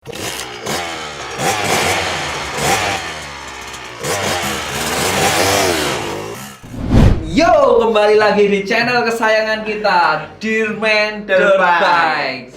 Yo, kembali lagi di channel kesayangan kita, Dirman Dirt Bikes.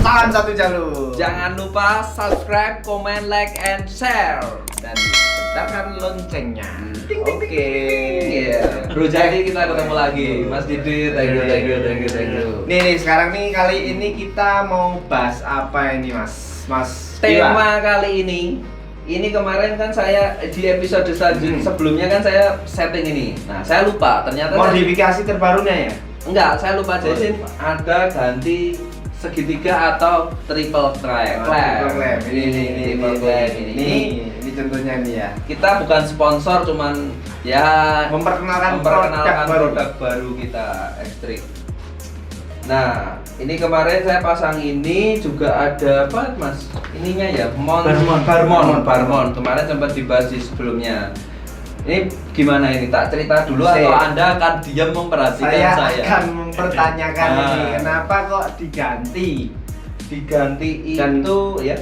Salam satu jalur. Jangan lupa subscribe, comment, like, and share. Dan tekan loncengnya. Oke. Bro, jadi kita ketemu lagi, Mas Didi. Thank you. Nih sekarang nih kali ini kita mau bahas apa ini Mas? Tema kali ini kemarin kan saya di episode sebelumnya kan saya setting ini. Nah, saya lupa ternyata Modifikasi terbarunya ya? enggak, saya lupa jadi ada ganti segitiga atau triple clamp. Ini contohnya nih ya. Kita bukan sponsor, cuman ya Memperkenalkan produk baru kita, X-Trick. Nah, ini kemarin saya pasang ini juga ada apa, Mas? Ininya ya, Barmon. Kemarin sempat dibahas di sebelumnya. Ini gimana ini? Tak cerita dulu atau Anda akan diam memperhatikan saya? Saya akan mempertanyakan ini, kenapa kok diganti? Diganti Dan itu ya.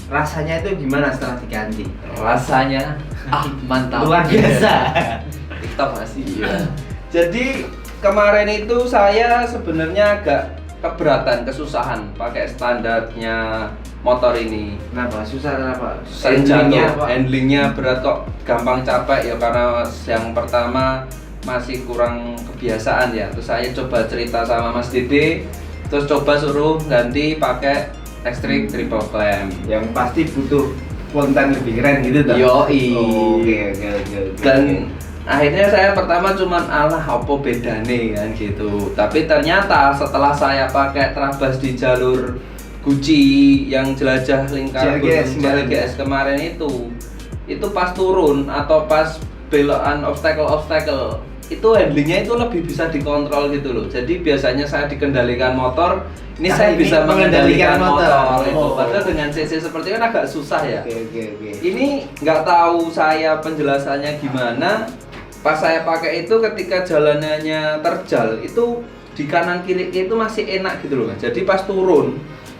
Rasanya itu gimana setelah diganti? Rasanya mantap. Luar biasa. Kita masih ya. Jadi kemarin itu saya sebenarnya agak keberatan, kesusahan pakai standarnya motor ini. Kenapa? Susah kenapa? Handlingnya berat kok, gampang capek ya karena yang pertama masih kurang kebiasaan ya. Terus saya coba cerita sama Mas Dede, terus coba suruh ganti pakai X-Trick triple clamp. Yang pasti butuh konten lebih keren gitu toh? Yoi. Oke. Dan akhirnya saya pertama cuman apa bedane kan gitu. Tapi ternyata setelah saya pakai terabas di jalur Gucci yang jelajah lingkar GLGS kemarin itu pas turun atau pas belokan obstacle itu handlingnya itu lebih bisa dikontrol gitu loh. Jadi biasanya saya dikendalikan motor, ini saya bisa mengendalikan motor itu. Padahal dengan CC seperti itu kan agak susah ya. Oke. Ini nggak tahu saya penjelasannya gimana. Pas saya pakai itu ketika jalanannya terjal itu di kanan kiri itu masih enak gitu loh. Jadi pas turun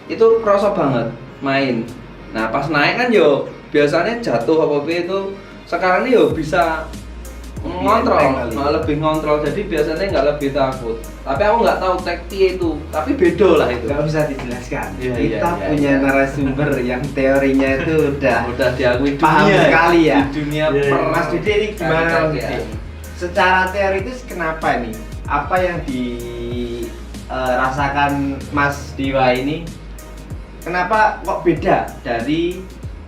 itu kerasa banget main. Nah pas naik kan yo biasanya jatuh apa itu. Sekarang ini yo bisa ngontrol, lebih ngontrol. Jadi biasanya nggak lebih takut. Tapi aku nggak tahu teknik itu. Tapi beda lah itu. Nggak bisa dijelaskan. Iya, Kita iya, punya narasumber yang teorinya itu udah diakui paham dunia sekali ya. Di dunia Mas Dede ini gimana Mas ya. Dede? Secara teoritis kenapa nih? Apa yang dirasakan Mas Diwa ini? Kenapa kok beda dari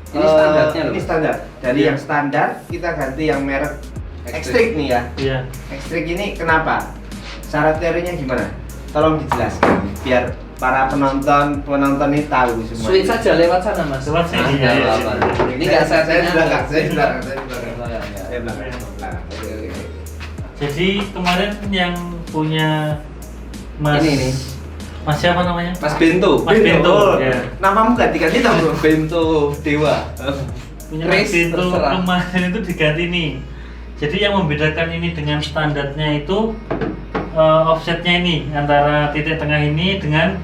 Ini standarnya loh. Ini standar. Dari yang standar kita ganti yang merek X-Trick nih ya. Iya. X-Trick ini kenapa? Secara teorinya gimana? Tolong dijelaskan biar para penonton ini tahu semua. Switch saja lewat sana Mas. Lewat sini, Iya, iya, apa. iya. Ini nggak saya settingnya. belakang. Saya Belakang. Oke. Jadi kemarin yang punya Mas Ini. Mas siapa namanya? Mas Bento. Mas Bento. Ya. Namamu ganti-ganti tau bro? Bento Dewa. Punya Mas Chris, Bento terserah. kemarin itu diganti nih. Jadi yang membedakan ini dengan standarnya itu offsetnya ini antara titik tengah ini dengan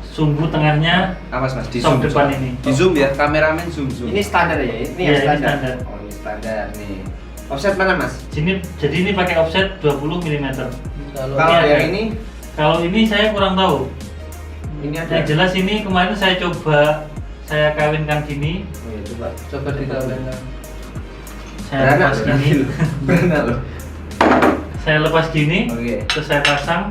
sumbu tengahnya Awas Mas, di shock zoom depan ini. Di zoom ya, kameramen zoom. Ini standar ya? Ini Iya, yang ini standar? standar. Oh ini standar nih. Offset mana mas? Jadi ini pakai offset 20 mm. Kalau Ini yang ada. ini? Kalau ini saya kurang tahu. Ini ada? Yang jelas ini kemarin saya coba saya kawinkan gini, Oh iya coba. Coba dikawinkan. saya lepas gini, Beranak loh. saya lepas gini, Oke. terus saya pasang.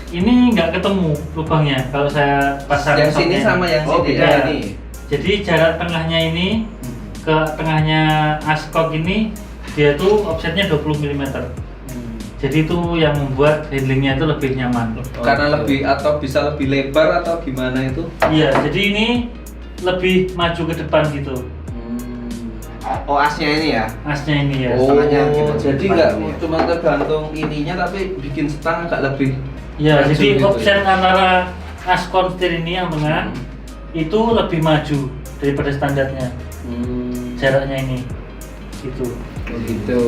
Ini nggak ketemu lubangnya kalau saya pasang. Yang sini shocknya. sama yang Oh sini. beda ya. nih. Jadi jarak tengahnya ini ke tengahnya askok ini dia tuh offsetnya 20 mm. Jadi itu yang membuat handlingnya itu lebih nyaman. Karena lebih atau bisa lebih lebar atau gimana itu? Iya, jadi ini lebih maju ke depan gitu. Oh, asnya ini ya. Asnya ini ya. Oh, setengahnya gitu, jadi depan nggak ini ya. cuma tergantung ininya tapi bikin stang agak lebih Ya, maju jadi gitu offset ya. antara as kontir ini yang tengah itu lebih maju daripada standarnya. Jaraknya ini. Gitu. Begitu.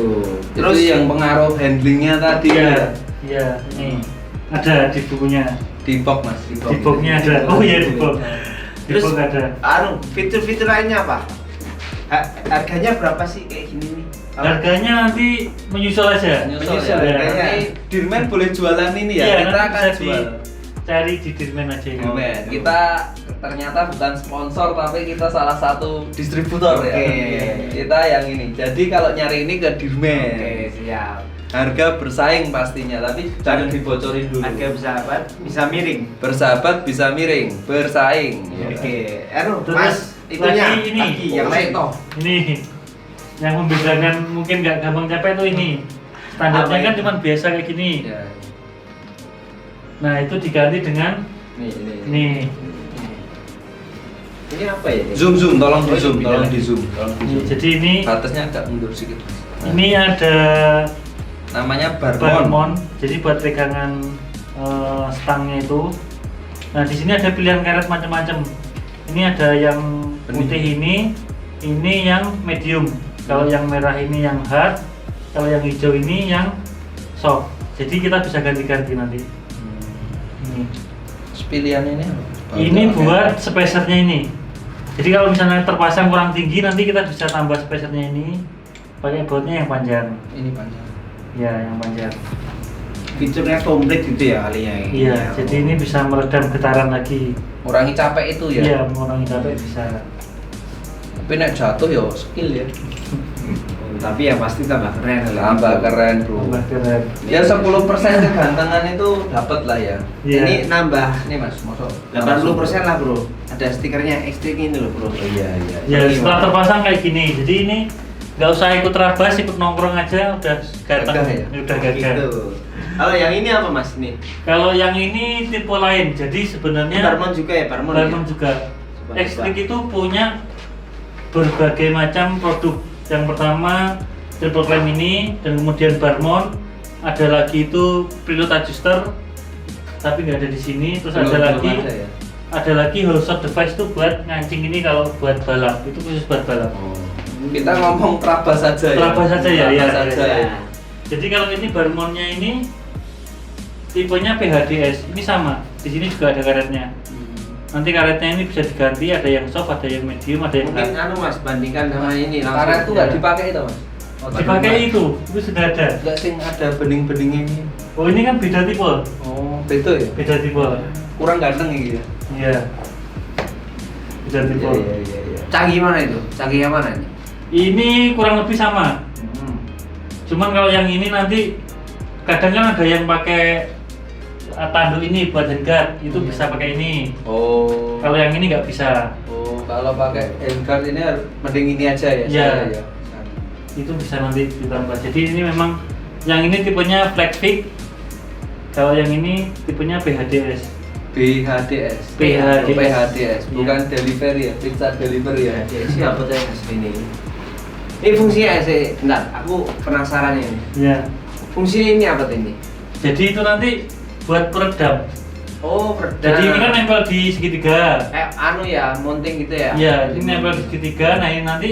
Terus yang pengaruh handlingnya tadi Iya, ya iya, ini ada di bukunya. di box mas, Di boxnya ada. Oh iya, di box. Di Terus box ada. fitur-fitur lainnya apa? Harganya berapa sih kayak gini nih? Harganya nanti menyusul aja. Menyusul Menyusul ya. harganya. Nanti Dirman boleh jualan ini ya, Iya, kita nanti akan bisa jual cari di Dirman aja. ini. Dirman. Kita ternyata bukan sponsor tapi kita salah satu distributor ya. Oke. Kita yang ini. Jadi kalau nyari ini ke Dirman. Oke, siap. Harga bersaing pastinya, tapi jangan dibocorin dulu. Harga bersahabat bisa miring. Bersahabat bisa miring, bersaing. Oke. Terus Mas, itunya lagi ini. lagi yang lain toh. Ini yang membedakan mungkin nggak gampang capek tuh ini. Standarnya Apa kan ini? cuma biasa kayak gini. Ya. Nah itu diganti dengan Nih. nih. Ini apa ya? ini? Zoom, tolong di Oh, zoom, ini tolong beda di zoom, tolong di zoom. Jadi ini Batasnya agak mundur sedikit. ini ada Namanya Barmon. Barmon. Jadi buat pegangan stangnya itu. Nah di sini ada pilihan karet macam-macam. Ini ada yang putih ini yang medium. Kalau yang merah ini yang hard, kalau yang hijau ini yang soft. Jadi kita bisa ganti-ganti nanti. Ini. Terus pilihan ini apa? Ini buat spacernya ini. Jadi kalau misalnya terpasang kurang tinggi nanti kita bisa tambah spacernya ini pakai bautnya yang panjang. Ini panjang. Ya, yang panjang. Fiturnya komplit gitu ya kalinya. Iya, jadi ini bisa meredam getaran lagi. Ngurangi capek itu ya. Iya, mengurangi capek bisa. Tapi nek jatuh ya skill ya. Tapi yang pasti tambah keren lah. Tambah keren, Bro. Tambah keren. Ya 10% kegantengan itu dapat lah ya. Iya. Ini nambah Ini Mas, masuk 80% lah bro. Ada stikernya X-Trik ini loh bro. Iya. Ya, setelah terpasang kayak gini. Jadi ini nggak usah ikut rabas, ikut nongkrong aja udah ganteng. Gagah ya? Udah gagah. Gitu. Kalau yang ini apa mas nih? Kalau yang ini tipe lain. Jadi sebenarnya Barmon juga ya, Barmon. Barmon ya? juga. Coba. X-Trik itu punya berbagai macam produk. Yang pertama triple clamp ini, dan kemudian Barmon. Ada lagi itu preload adjuster, tapi nggak ada di sini. Terus ada lagi ya? ada lagi whole shot device itu buat ngancing ini kalau buat balap. Itu khusus buat balap. Kita ngomong terabas saja ya. Terabas saja ya, Terabas ya, saja ya. ya. Jadi kalau ini Barmonnya ini tipenya PHDS. Ini sama. Di sini juga ada karetnya. Nanti karetnya ini bisa diganti, ada yang soft, ada yang medium, ada yang Mungkin hard. anu mas, bandingkan sama ini langsung. Karet itu nggak dipakai itu Mas? Dipakai itu sudah ada. Enggak sing ada bening-bening ini. Oh ini kan beda tipe, Oh, beda ya? beda tipe. Kurang ganteng ini ya. Iya. Beda tipe. Iya. Canggih mana itu? Canggih yang mana ini? Ini kurang lebih sama. Cuman kalau yang ini nanti kadang kan ada yang pakai tanduk ini buat handguard, itu bisa pakai ini. Oh. Kalau yang ini nggak bisa. Oh, kalau pakai handguard ini mending ini aja ya. Iya. saya ya. Itu bisa nanti ditambah. Jadi ini memang yang ini tipenya flat fix. Kalau yang ini tipenya PHDS. BHDS. PHDS. PHDS, bukan Iya. delivery ya, pizza delivery ya. Siapa tuh yang ini? Ini fungsinya sih, bentar, aku penasaran ini. Ya. Fungsinya ini apa tuh ini? Jadi itu nanti buat peredam. Oh, peredam. Jadi ini kan nempel di segitiga. anu ya, mounting gitu ya? Iya, ini nempel di segitiga. Nah ini nanti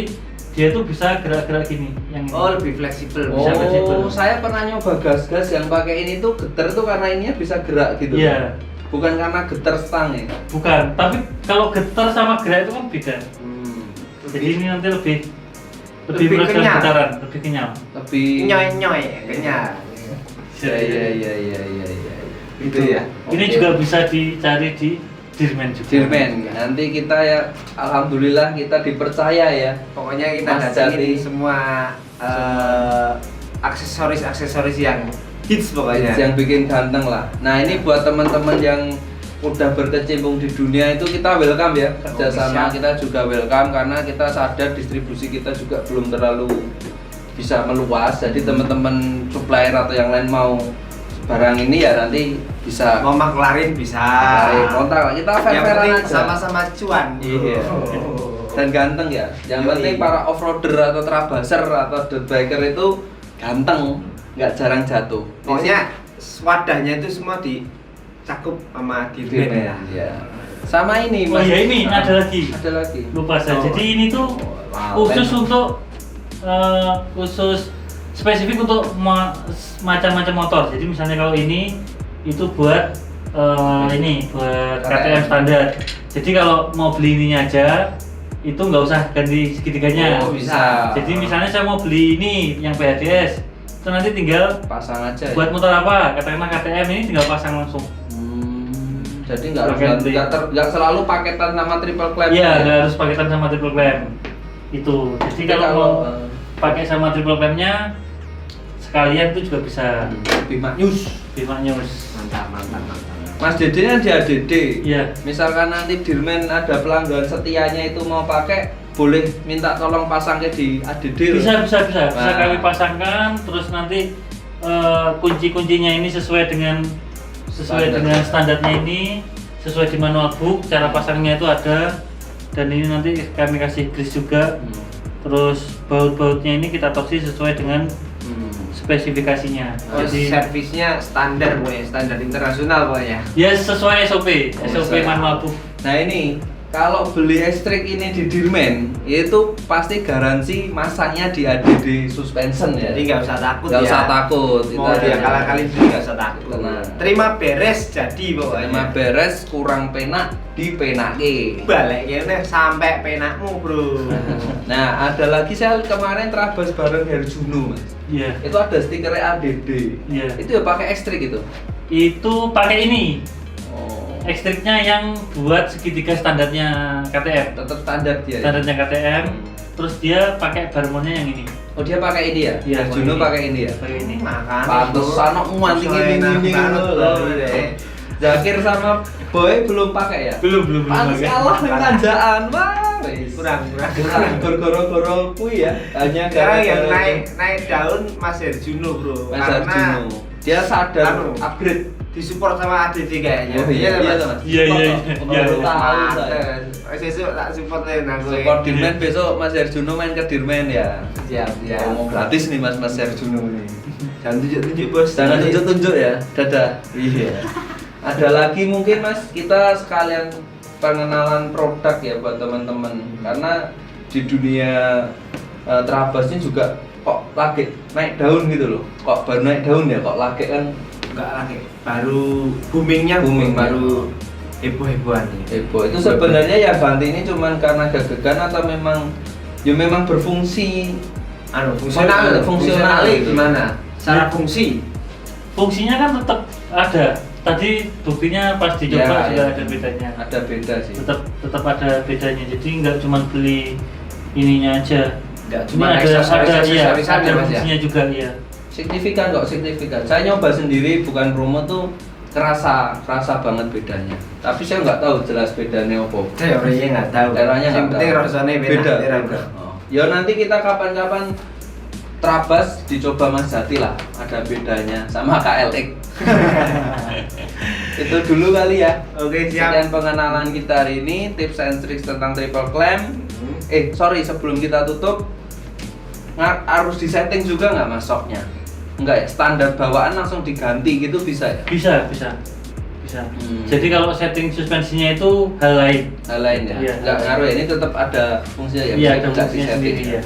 dia tuh bisa gerak-gerak gini. Yang ini. Oh, lebih fleksibel. Bisa fleksibel. Oh, saya pernah nyoba gas-gas yang pakai ini tuh getar tuh karena ininya bisa gerak gitu. Iya. Bukan karena getar stang ya. Bukan, tapi kalau getar sama gerak itu kan beda. Jadi ini nanti lebih Lebih meredam kenyal. getaran, lebih kenyal. Lebih Nyoy-nyoy, kenyal. Iya. Gitu ya. Ini Oke. juga bisa dicari di Dirman juga. Dirman, nanti kita ya alhamdulillah kita dipercaya ya. Pokoknya kita Mas datengin Jati. semua aksesoris-aksesoris yang hits pokoknya. Yang bikin ganteng lah. Nah ini buat teman-teman yang udah berkecimpung di dunia itu kita welcome ya, kerjasama siap. kita juga welcome karena kita sadar distribusi kita juga belum terlalu bisa meluas. Jadi teman-teman supplier atau yang lain mau barang ini ya nanti bisa Mau maklarin bisa. kontak kita Yang fair-fairan penting aja. sama-sama cuan. Iya. dan ganteng ya. Yang Yoi. penting para offroader atau trabaser atau dirt biker itu ganteng, nggak jarang jatuh. Pokoknya wadahnya itu semua dicakup sama Dirmen ya. Ya. Sama ini Oh Mas. iya, ini ada lagi. Ada lagi. Lupa saya. Oh. Jadi ini tuh Wow. khusus untuk khusus spesifik untuk macam-macam motor. Jadi misalnya kalau ini itu buat ini buat KTM standar. Jadi kalau mau beli ininya aja itu nggak usah ganti segitiganya. Oh, bisa. Jadi misalnya saya mau beli ini yang PHDS, itu nanti tinggal Pasang aja. buat motor apa? Katakanlah KTM ini tinggal pasang langsung. Jadi nggak harus Ganti. nggak selalu paketan sama triple clamp. Iya, nggak harus paketan sama triple clamp. Itu. Jadi kalau mau pakai sama triple clampnya sekalian itu juga bisa. Bima News. Bima News. Mantap. Mas Dede kan di ADD. Iya. Misalkan nanti Dirmen ada pelanggan setianya itu mau pakai, boleh minta tolong pasang ke di ADD. Bisa Nah. kami pasangkan, terus nanti kunci-kuncinya ini sesuai dengan standarnya ini, sesuai di manual book, cara pasangnya itu ada, dan ini nanti kami kasih grease juga. Terus baut-bautnya ini kita torsi sesuai dengan spesifikasinya. Oh, Jadi servisnya standar pokoknya, standar internasional pokoknya. ya sesuai SOP Sesuai. manual book. Nah ini kalau beli ekstrik ini di Dirmen itu pasti garansi masangnya di ADD suspension ya. Jadi nggak usah takut Nggak ya. usah takut. Mau Itu dia aja. kala-kali beli nggak usah takut. Tenang. Terima beres jadi pokoknya. Terima beres kurang penak dipenake. Balik ya sampai penakmu bro. Nah ada lagi saya kemarin terabas bareng Herjuno Mas. Iya. Itu ada stikernya ADD. Iya. Itu ya pakai ekstrik itu. Itu pakai ini. Oh. Ekstriknya yang buat segitiga standarnya KTM. Tetap standar dia. Ya? Standarnya KTM. Terus dia pakai barmonnya yang ini. Oh dia pakai ini ya? Iya, Herjuno pakai ini ya. Pakai ini. Makan. Pantesan kok muanting ini Zakir sama Boy belum pakai ya? Belum Pantes pakai. kalah dengan tanjaan. Wah, wis. Kurang. Goro-goro kui ya. Hanya Sekarang yang gara-gara naik daun Mas Herjuno bro. Mas Karena Herjuno. Dia sadar Anu. upgrade. disupport sama ADD kayaknya. Oh iya, Mas? Mas. Iya. Baru tahu saya. Mas besok tak supportin aku. Support Dirmen besok Mas Herjuno main ke Dirmen ya. Siap. Ngomong gratis nih Mas Herjuno ini. Jangan tunjuk-tunjuk bos. Jangan tunjuk-tunjuk ya. Dadah. Iya. Ada lagi mungkin Mas, kita sekalian pengenalan produk ya buat teman-teman. Karena di dunia Trabas ini juga kok lagi naik daun gitu loh. Kok baru naik daun ya, kok lagi kan Enggak lagi. Baru boomingnya Booming. baru heboh-hebohan nih. heboh. Itu sebenarnya ya Banti ini cuman karena gagagan atau memang berfungsi Anu fungsional gitu. gimana? Secara fungsi. Fungsinya kan tetap ada. Tadi buktinya pas Ya, dicoba juga ya. ada bedanya. Ada beda sih. Tetap ada bedanya. Jadi nggak cuma beli ininya aja. Enggak Ini cuma ada aksesoris-aksesorisan ada ya Mas ya. fungsinya juga ya. Signifikan kok, signifikan. Saya nyoba sendiri bukan promo tuh kerasa banget bedanya. Tapi saya nggak tahu jelas bedanya apa. Teorinya nggak tahu. Teorinya Yang nggak penting tahu. rasanya Beda. beda. Oh. Ya nanti kita kapan-kapan Trabas dicoba Mas Jati lah, ada bedanya sama KLX. Itu dulu kali ya. Oke, siap. Sekian pengenalan kita hari ini, tips and tricks tentang triple clamp. Sorry, sebelum kita tutup, harus disetting juga nggak Mas shocknya? Enggak ya, standar bawaan langsung diganti gitu bisa ya? Bisa. Jadi kalau setting suspensinya itu hal lain. Hal lain ya? Iya, Nggak hal lain. ngaruh ya, ini tetap ada fungsinya ya? Iya, bisa ada bisa fungsinya disetting sendiri ya? ya.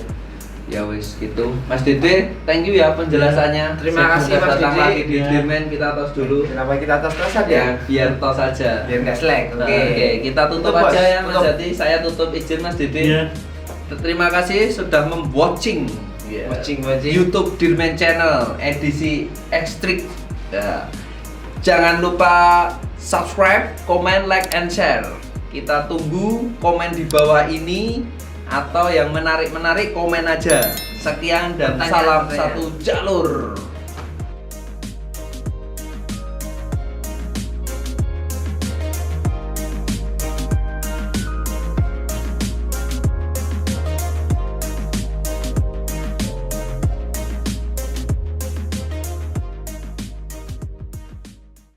Ya wis gitu. Mas Dede, thank you ya penjelasannya. Terima kasih, Sudah Mas datang Dede. lagi di Ya. Dirmen, kita tos dulu. Kenapa kita tos-tosan ya? Ya, biar tos aja. Biar nggak slack. Oke, Oke. kita tutup Tutup, aja Bos. ya Mas Tutup. Jati. Saya tutup izin Mas Dede. Iya. Terima kasih sudah watching Watching. YouTube Dirmen Channel edisi Ekstrik. Ya. Jangan lupa subscribe, comment, like, and share. Kita tunggu komen di bawah ini atau yang menarik-menarik komen aja. Sekian dan Pertanyaan, salam pertanyaan. satu jalur.